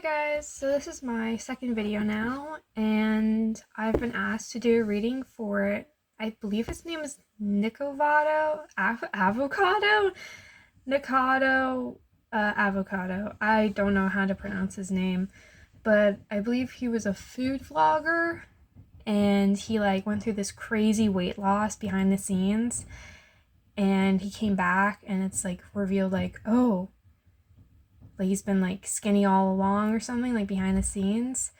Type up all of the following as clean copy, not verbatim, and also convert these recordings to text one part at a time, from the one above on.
Hi guys, so this is my second video now, and I've been asked to do a reading for, I believe his name is Nikocado Avocado? Nikocado Avocado. I don't know how to pronounce his name, but I believe he was a food vlogger, and he went through this crazy weight loss behind the scenes, and he came back and it's revealed oh, he's been skinny all along or something, behind the scenes.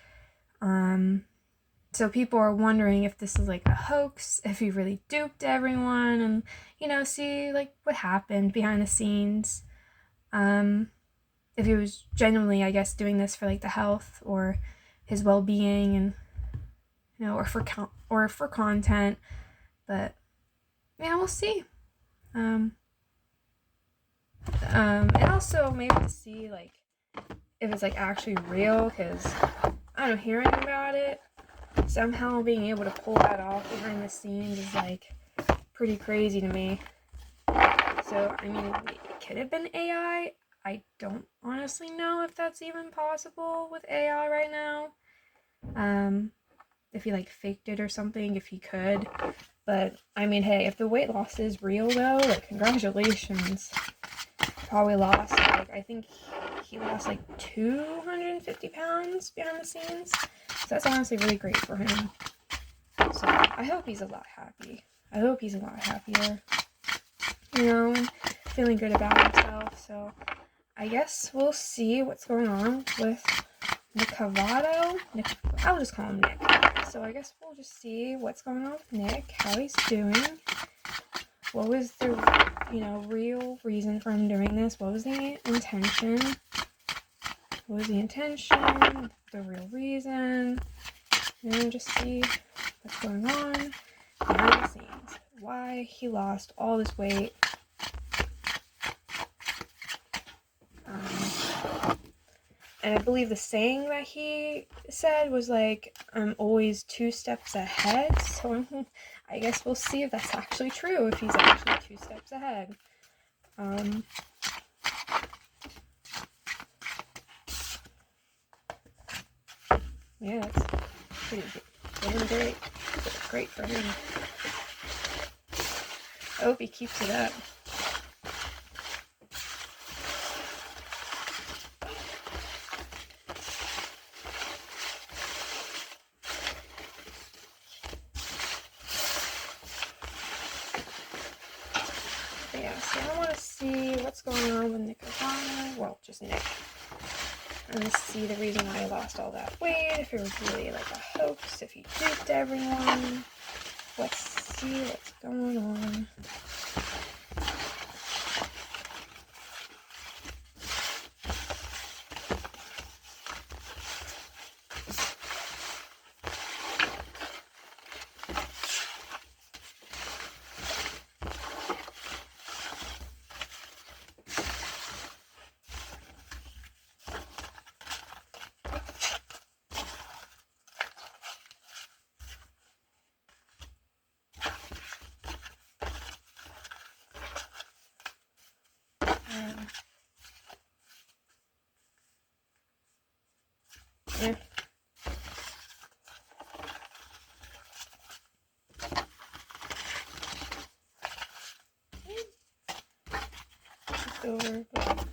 So people are wondering if this is a hoax, if he really duped everyone, and see what happened behind the scenes. If he was genuinely, I guess, doing this for the health or his well-being, and or for content. But yeah, we'll see. And also maybe to see if it's actually real, because I don't know, hearing about it, somehow being able to pull that off behind the scenes is pretty crazy to me. So I mean, it could have been AI. I don't honestly know if that's even possible with AI right now. If he faked it or something, if he could. But I mean, hey, if the weight loss is real though, congratulations. Probably lost I think he lost 250 pounds behind the scenes, so that's honestly really great for him. So I hope he's a lot happy. I hope he's a lot happier, and feeling good about himself. So I guess we'll see what's going on with Nikocado. I'll just call him Nick. So I guess we'll just see what's going on with Nick, how he's doing. What was the, real reason for him doing this? What was the intention? What was the intention? The real reason? Just see what's going on behind the scenes. Why he lost all this weight. And I believe the saying that he said was I'm always 2 steps ahead. So I guess we'll see if that's actually true, if he's actually 2 steps ahead. Yeah, that's pretty good. Doing great. Great for him. I hope he keeps it up. Yeah, so I want to see what's going on with Nikocado. Well, just Nick. And to see the reason why he lost all that weight, if it was really a hoax, if he duped everyone. Let's see what's going on. Yeah. It's over, but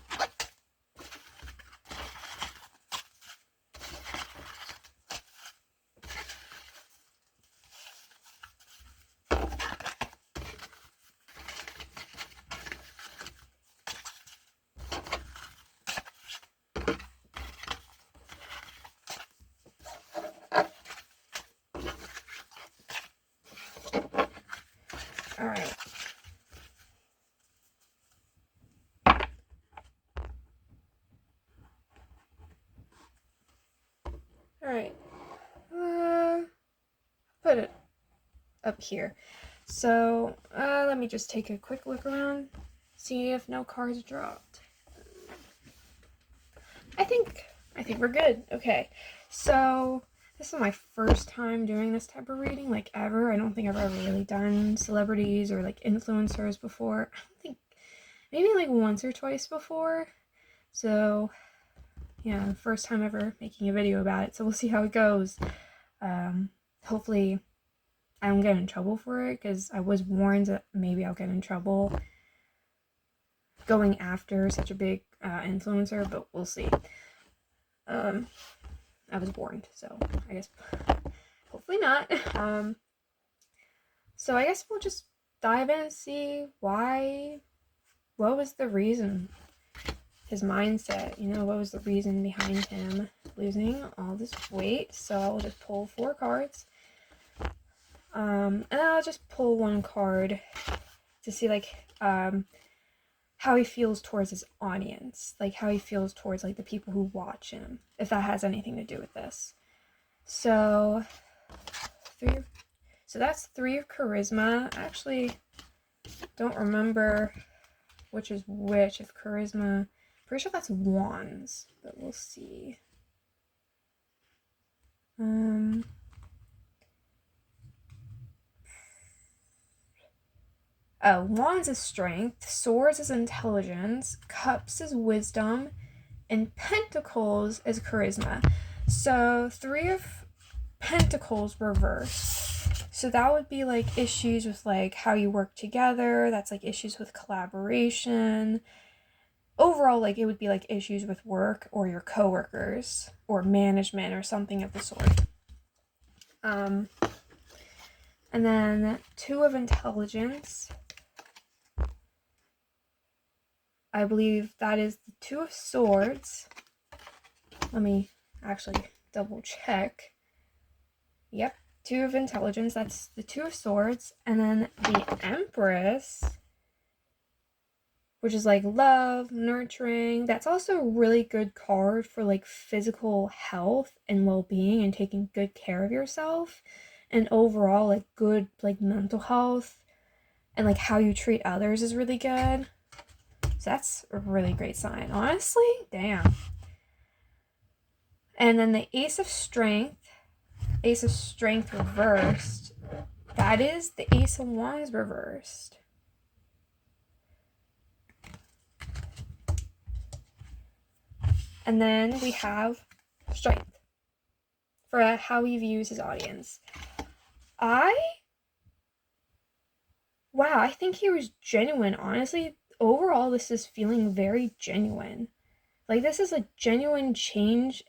alright. Alright. Put it up here. So, let me just take a quick look around, see if no cards dropped. I think we're good. Okay. So, this is my first time doing this type of reading, ever. I don't think I've ever really done celebrities or influencers before. I don't think, maybe once or twice before. So, yeah, first time ever making a video about it, so we'll see how it goes. Hopefully I don't get in trouble for it, because I was warned that maybe I'll get in trouble going after such a big influencer, but we'll see. I was warned, so I guess hopefully not. So I guess we'll just dive in and see what was the reason, his mindset, what was the reason behind him losing all this weight. So I'll just pull 4 cards. And I'll just pull 1 card to see how he feels towards his audience, how he feels towards the people who watch him, if that has anything to do with this. So that's 3 of charisma. I actually don't remember which is which of charisma. Pretty sure that's wands, but we'll see. Wands is strength, swords is intelligence, cups is wisdom, and pentacles is charisma. So 3 of pentacles reversed. So that would be issues with how you work together. That's issues with collaboration. Overall, it would be issues with work or your coworkers or management or something of the sort. And then 2 of intelligence. I believe that is the 2 of swords. Let me actually double check. Yep, 2 of intelligence. That's the 2 of swords. And then the Empress, which is love, nurturing. That's also a really good card for physical health and well-being and taking good care of yourself, and overall good mental health, and how you treat others is really good. So that's a really great sign, honestly. Damn. And then the Ace of Strength reversed. That is the Ace of Wands reversed. And then we have strength for how he views his audience. I think he was genuine, honestly. Overall, this is feeling very genuine. This is a genuine change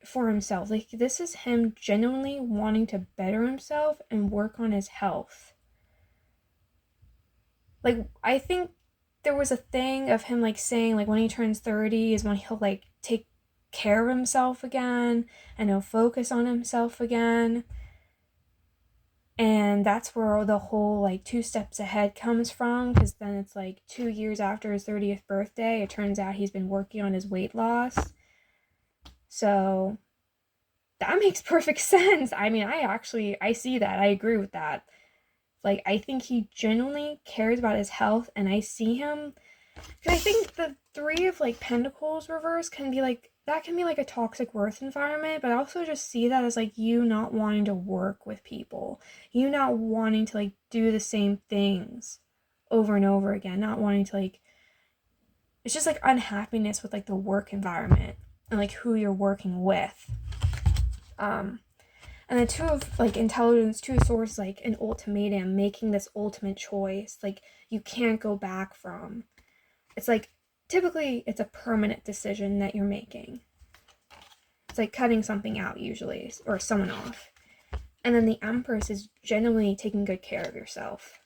for himself. This is him genuinely wanting to better himself and work on his health. I think there was a thing of him saying when he turns 30 is when he'll take care of himself again and he'll focus on himself again. And that's where the whole 2 steps ahead comes from, because then it's 2 years after his 30th birthday, it turns out he's been working on his weight loss. So that makes perfect sense. I mean, I see that. I agree with that. I think he genuinely cares about his health, and I see him, because I think the 3 of Pentacles reverse can be that can be a toxic work environment, but I also just see that as you not wanting to work with people, you not wanting to do the same things over and over again, not wanting to it's just unhappiness with the work environment and who you're working with. And the 2 of intelligence, 2 of swords, an ultimatum, making this ultimate choice you can't go back from. It's typically it's a permanent decision that you're making. It's cutting something out usually, or someone off. And then the Empress is genuinely taking good care of yourself.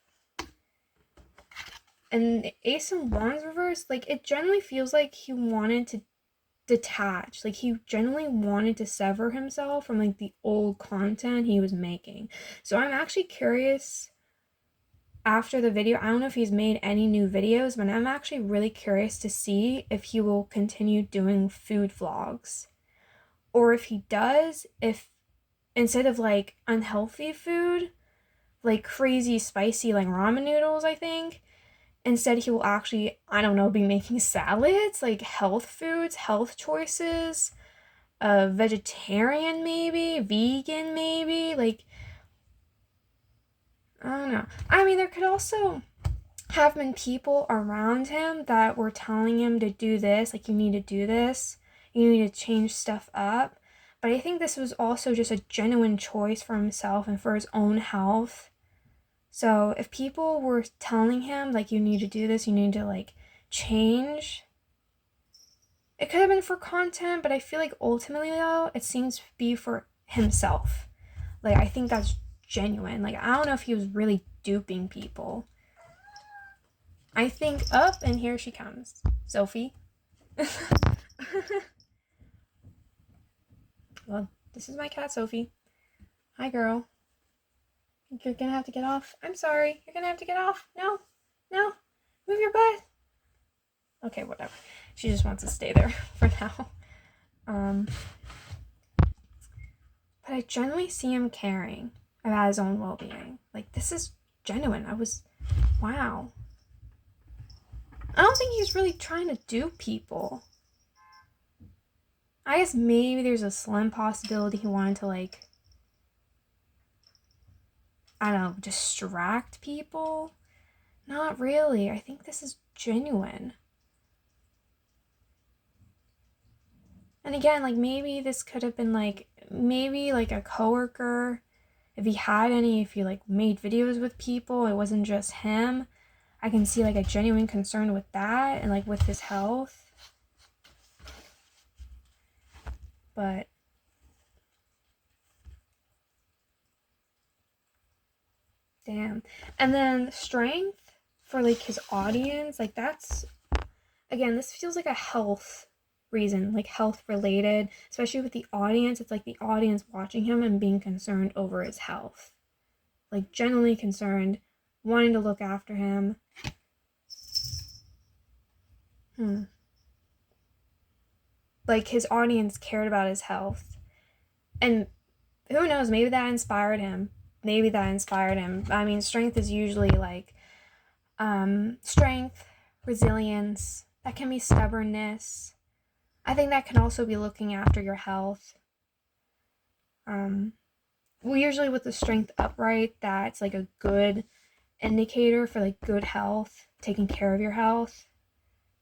And the Ace of Wands reverse, it generally feels he wanted to detach. He genuinely wanted to sever himself from the old content he was making. So I'm actually curious after the video. I don't know if he's made any new videos, but I'm actually really curious to see if he will continue doing food vlogs, or if he does, if instead of unhealthy food, crazy spicy ramen noodles, I think instead he will actually, I don't know, be making salads, health foods, health choices, vegetarian maybe, vegan maybe, I don't know. I mean, there could also have been people around him that were telling him to do this, you need to do this, you need to change stuff up. But I think this was also just a genuine choice for himself and for his own health. So if people were telling him, like, you need to do this, you need to, like, change, it could have been for content, but I feel like ultimately, though, it seems to be for himself. Like, I think that's genuine. Like, I don't know if he was really duping people. I think, and here she comes. Sophie. Well, this is my cat, Sophie. Hi, girl. You're gonna have to get off. I'm sorry. You're gonna have to get off. No. Move your butt. Okay, whatever. She just wants to stay there for now. But I generally see him caring about his own well-being. Like, this is genuine. Wow. I don't think he's really trying to dupe people. I guess maybe there's a slim possibility he wanted to, like, I don't know, distract people. Not really. I think this is genuine. And again, like, maybe this could have been, like, maybe, like, a coworker. If he, like, made videos with people, it wasn't just him. I can see, like, a genuine concern with that and, like, with his health. But damn. And then strength for, like, his audience, like, that's, again, this feels like a health reason, like, health related, especially with the audience. It's like the audience watching him and being concerned over his health, like, genuinely concerned, wanting to look after him. Like, his audience cared about his health, and who knows, maybe that inspired him. I mean, strength is usually, like, strength, resilience, that can be stubbornness. I think that can also be looking after your health. Well, usually with the strength upright, that's, like, a good indicator for, like, good health, taking care of your health.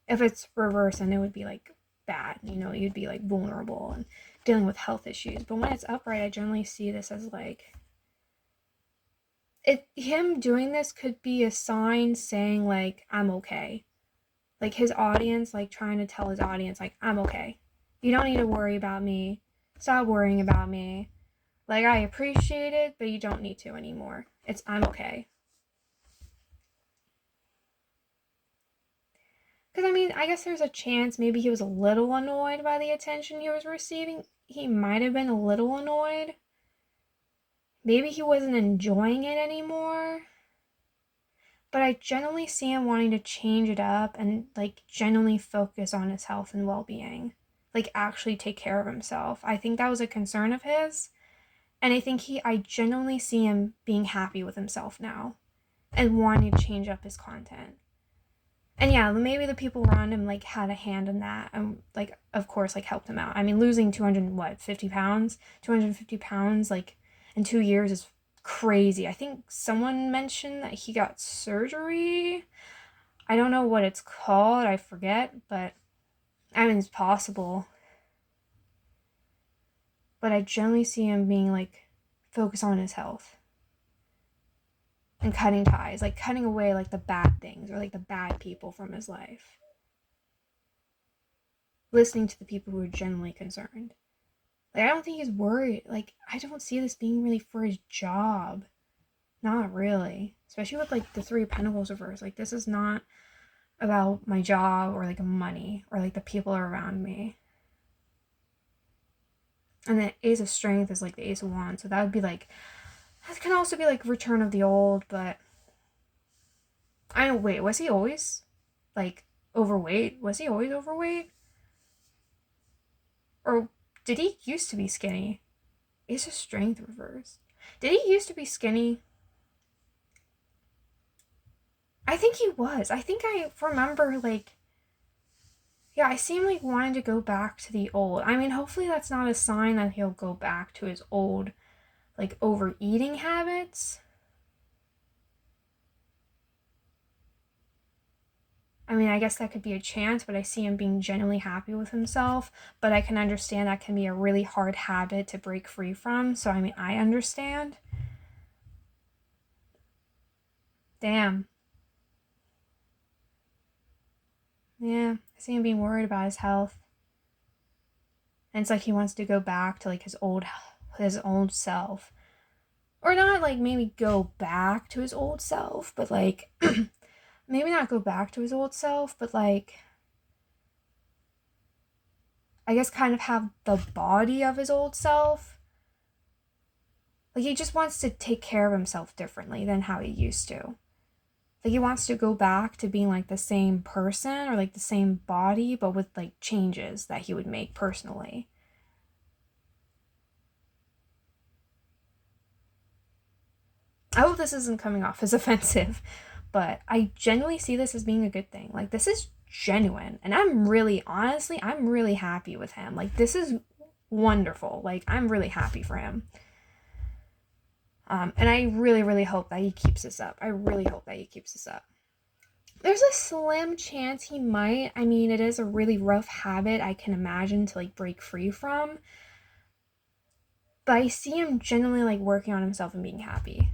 If it's reverse, then it would be, like, bad, you'd be, like, vulnerable and dealing with health issues. But when it's upright, I generally see this as, like, him doing this could be a sign saying, like, I'm okay. Like, his audience, like, trying to tell his audience, like, I'm okay. You don't need to worry about me. Stop worrying about me. Like, I appreciate it, but you don't need to anymore. I'm okay. Because, I mean, I guess there's a chance maybe he was a little annoyed by the attention he was receiving. He might have been a little annoyed. Maybe he wasn't enjoying it anymore. But I generally see him wanting to change it up and, like, genuinely focus on his health and well-being. Like, actually take care of himself. I think that was a concern of his. And I genuinely see him being happy with himself now and wanting to change up his content. And yeah, maybe the people around him, like, had a hand in that and, like, of course, like, helped him out. I mean, losing 250 pounds, like, in 2 years is crazy. I think someone mentioned that he got surgery. I don't know what it's called. I forget, but I mean, it's possible. But I generally see him being, like, focused on his health and cutting ties, like, cutting away, like, the bad things or, like, the bad people from his life. Listening to the people who are genuinely concerned. Like, I don't think he's worried. Like, I don't see this being really for his job. Not really. Especially with, like, the Three of Pentacles reverse. Like, this is not about my job or, like, money or, like, the people around me. And the Ace of Strength is, like, the Ace of Wands. So that would be, like, that can also be, like, Return of the Old, but I don't, wait, was he always, like, overweight? Was he always overweight? Or did he used to be skinny? Ace of Strength reverse. Did he used to be skinny? I think he was. I think I remember, like, yeah, I seem like wanting to go back to the old. I mean, hopefully that's not a sign that he'll go back to his old, like, overeating habits. I mean, I guess that could be a chance, but I see him being genuinely happy with himself. But I can understand that can be a really hard habit to break free from. So, I mean, I understand. Damn. Yeah, I see him being worried about his health. And it's like he wants to go back to like his old self. Or not like maybe go back to his old self, but like maybe not go back to his old self, but like I guess kind of have the body of his old self. Like he just wants to take care of himself differently than how he used to. Like he wants to go back to being like the same person or like the same body, but with like changes that he would make personally. I hope this isn't coming off as offensive, but I genuinely see this as being a good thing. Like, this is genuine. And I'm really, honestly, I'm really happy with him. Like, this is wonderful. Like, I'm really happy for him. And I really, really hope that he keeps this up. I really hope that he keeps this up. There's a slim chance he might. I mean, it is a really rough habit I can imagine to, like, break free from. But I see him genuinely, like, working on himself and being happy.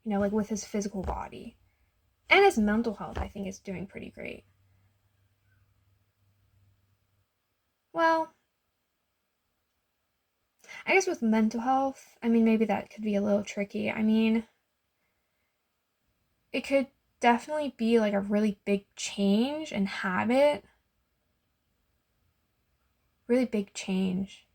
You know, like, with his physical body. And his mental health, I think, is doing pretty great. Well, I guess with mental health, I mean, maybe that could be a little tricky. I mean, it could definitely be like a really big change in habit. Really big change.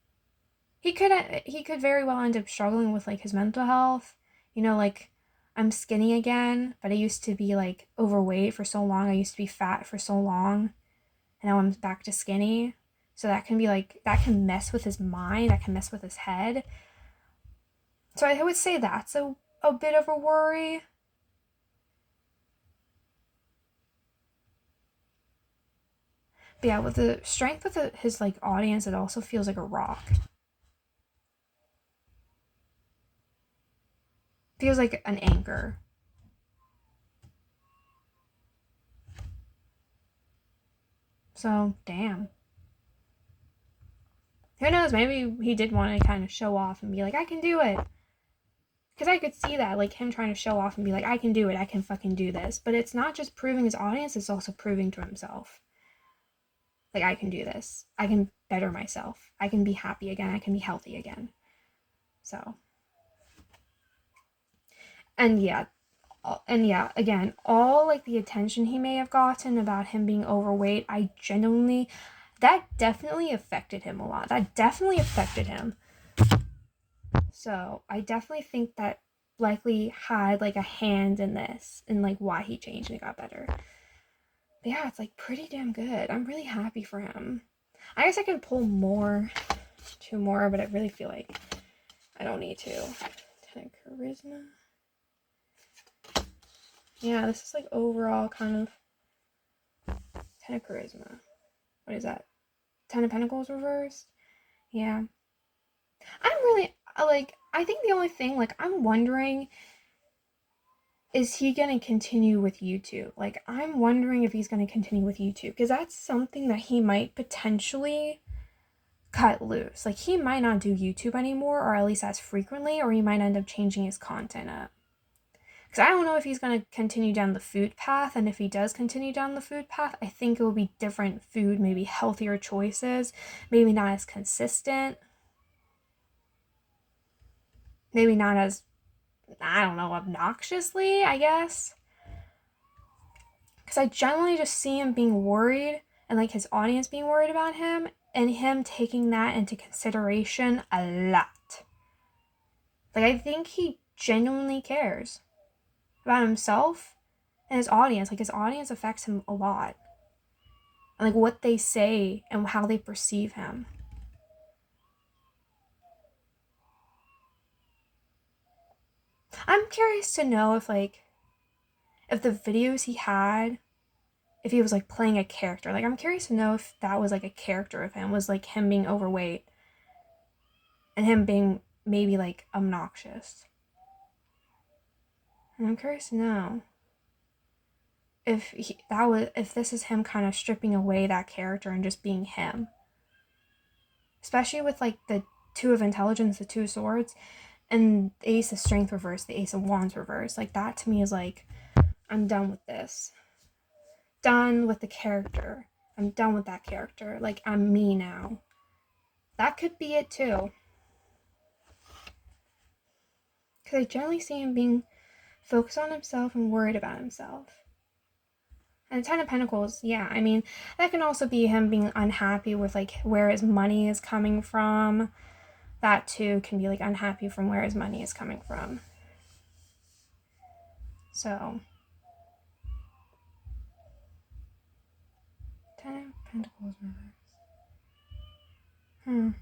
He could very well end up struggling with like his mental health. You know, like I'm skinny again, but I used to be like overweight for so long. I used to be fat for so long, and now I'm back to skinny. So that can be like that can mess with his mind, that can mess with his head. So I would say that's a bit of a worry. But yeah, with the strength with his like audience, it also feels like a rock. Feels like an anchor. So damn. Who knows? Maybe he did want to kind of show off and be like, I can do it. Because I could see that, like him trying to show off and be like, I can do it. I can fucking do this. But it's not just proving his audience; it's also proving to himself. Like I can do this. I can better myself. I can be happy again. I can be healthy again. So. And yeah, again, all like the attention he may have gotten about him being overweight, I genuinely, that definitely affected him a lot. That definitely affected him. So I definitely think that likely had like a hand in this and like why he changed and got better. But yeah, it's like pretty damn good. I'm really happy for him. I guess I can pull two more, but I really feel like I don't need to. 10 of charisma. Yeah, this is like overall kind of 10 of charisma. What is that? 10 of Pentacles reversed? Yeah. I'm really, like, I think the only thing, like, I'm wondering, is he going to continue with YouTube? Like, I'm wondering if he's going to continue with YouTube, because that's something that he might potentially cut loose. Like, he might not do YouTube anymore, or at least as frequently, or he might end up changing his content up. Because I don't know if he's going to continue down the food path, and if he does continue down the food path, I think it will be different food, maybe healthier choices, maybe not as consistent, maybe not as, I don't know, obnoxiously, I guess. Because I generally just see him being worried, and like his audience being worried about him, and him taking that into consideration a lot. Like, I think he genuinely cares about himself and his audience. Like, his audience affects him a lot. And like what they say and how they perceive him. I'm curious to know if the videos he had, if he was like playing a character. Like, I'm curious to know if that was like a character of him, was like him being overweight and him being maybe like obnoxious. And I'm curious to know. if this is him kind of stripping away that character and just being him, especially with like the Two of Intelligence, the Two Swords, and the Ace of Strength reversed, the Ace of Wands reversed. Like that to me is like, I'm done with this. Done with the character. I'm done with that character. Like, I'm me now. That could be it too. Because I generally see him being focused on himself and worried about himself. And the Ten of Pentacles, yeah, I mean, that can also be him being unhappy with like where his money is coming from. That too can be like unhappy from where his money is coming from. So, Ten of Pentacles reverse.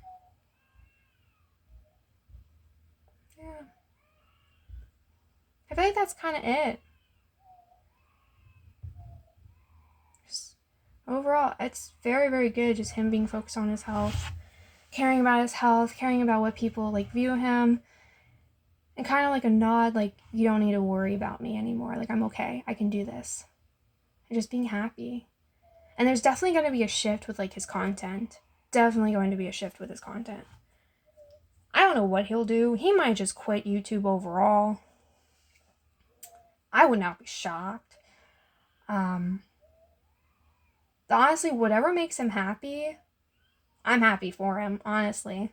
Yeah. I feel like that's kind of it. Just overall, it's very, very good just him being focused on his health, caring about his health, caring about what people like view him, and kind of like a nod like, you don't need to worry about me anymore. Like, I'm okay. I can do this. And just being happy. And there's definitely going to be a shift with like his content. Definitely going to be a shift with his content. I don't know what he'll do. He might just quit YouTube overall. I would not be shocked. Honestly, whatever makes him happy, I'm happy for him, honestly.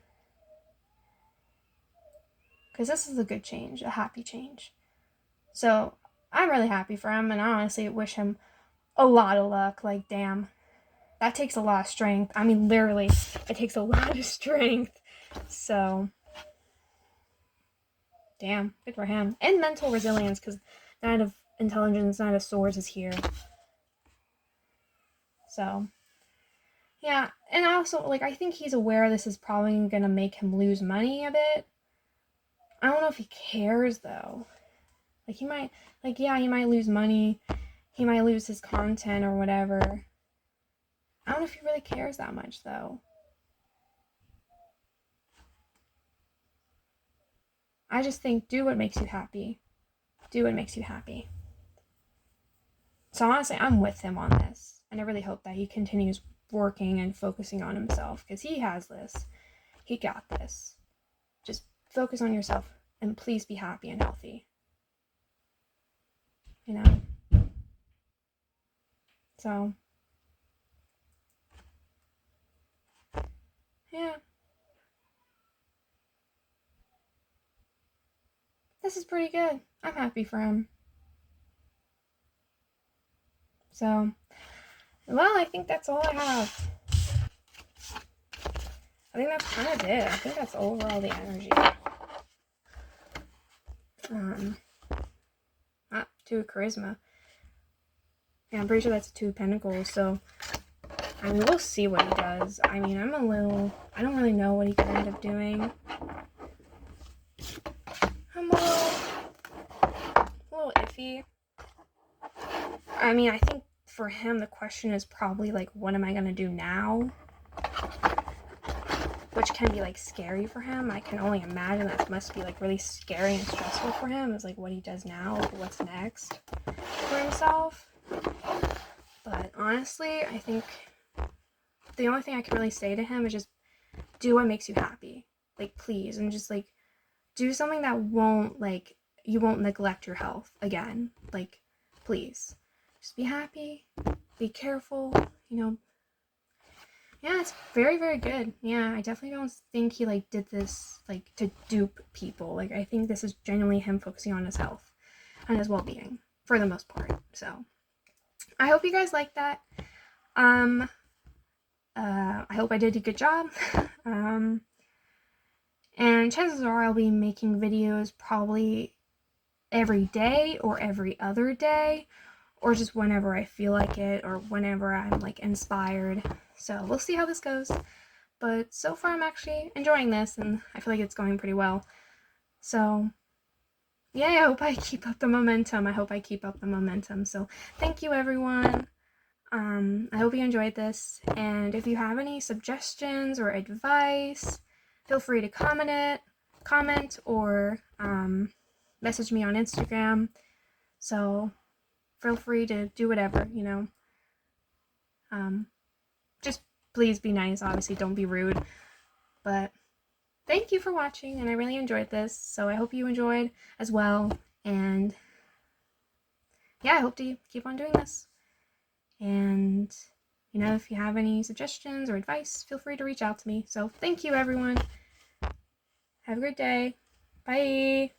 Because this is a good change, a happy change. So, I'm really happy for him, and I honestly wish him a lot of luck. Like, damn. That takes a lot of strength. I mean, literally, it takes a lot of strength. So, damn, good for him. And mental resilience, because Knight of Intelligence, Knight of Swords is here. So, yeah. And also, like, I think he's aware this is probably going to make him lose money a bit. I don't know if he cares, though. Like, he might, like, yeah, he might lose money. He might lose his content or whatever. I don't know if he really cares that much, though. I just think, do what makes you happy. Do what makes you happy. So honestly, I'm with him on this. And I really hope that he continues working and focusing on himself, because he has this. He got this. Just focus on yourself and please be happy and healthy. You know? So, yeah. This is pretty good. I'm happy for him. So, well, I think that's all I have. I think that's kind of it. I think that's overall the energy. Not Two of Charisma. Yeah, I'm pretty sure that's Two of Pentacles, so I mean, we'll see what he does. I mean, I don't really know what he could end up doing. I'm a little iffy. I mean, I think for him, the question is probably like, what am I going to do now? Which can be like scary for him. I can only imagine that must be like really scary and stressful for him, is like what he does now, like what's next for himself. But honestly, I think the only thing I can really say to him is just do what makes you happy. Like, please. And just like do something that won't, like, you won't neglect your health again. Like, please. Just be happy. Be careful. You know. Yeah, it's very, very good. Yeah, I definitely don't think he, like, did this, like, to dupe people. Like, I think this is genuinely him focusing on his health and his well-being, for the most part. So, I hope you guys like that. I hope I did a good job. And chances are I'll be making videos probably every day or every other day, or just whenever I feel like it, or whenever I'm like inspired. So we'll see how this goes. But so far I'm actually enjoying this, and I feel like it's going pretty well. So yeah, I hope I keep up the momentum. So thank you, everyone. I hope you enjoyed this, and if you have any suggestions or advice, feel free to comment or message me on Instagram. So feel free to do whatever, you know. Just please be nice. Obviously, don't be rude. But thank you for watching, and I really enjoyed this. So I hope you enjoyed as well. And yeah, I hope to keep on doing this. And you know, if you have any suggestions or advice, feel free to reach out to me. So thank you, everyone. Have a great day. Bye.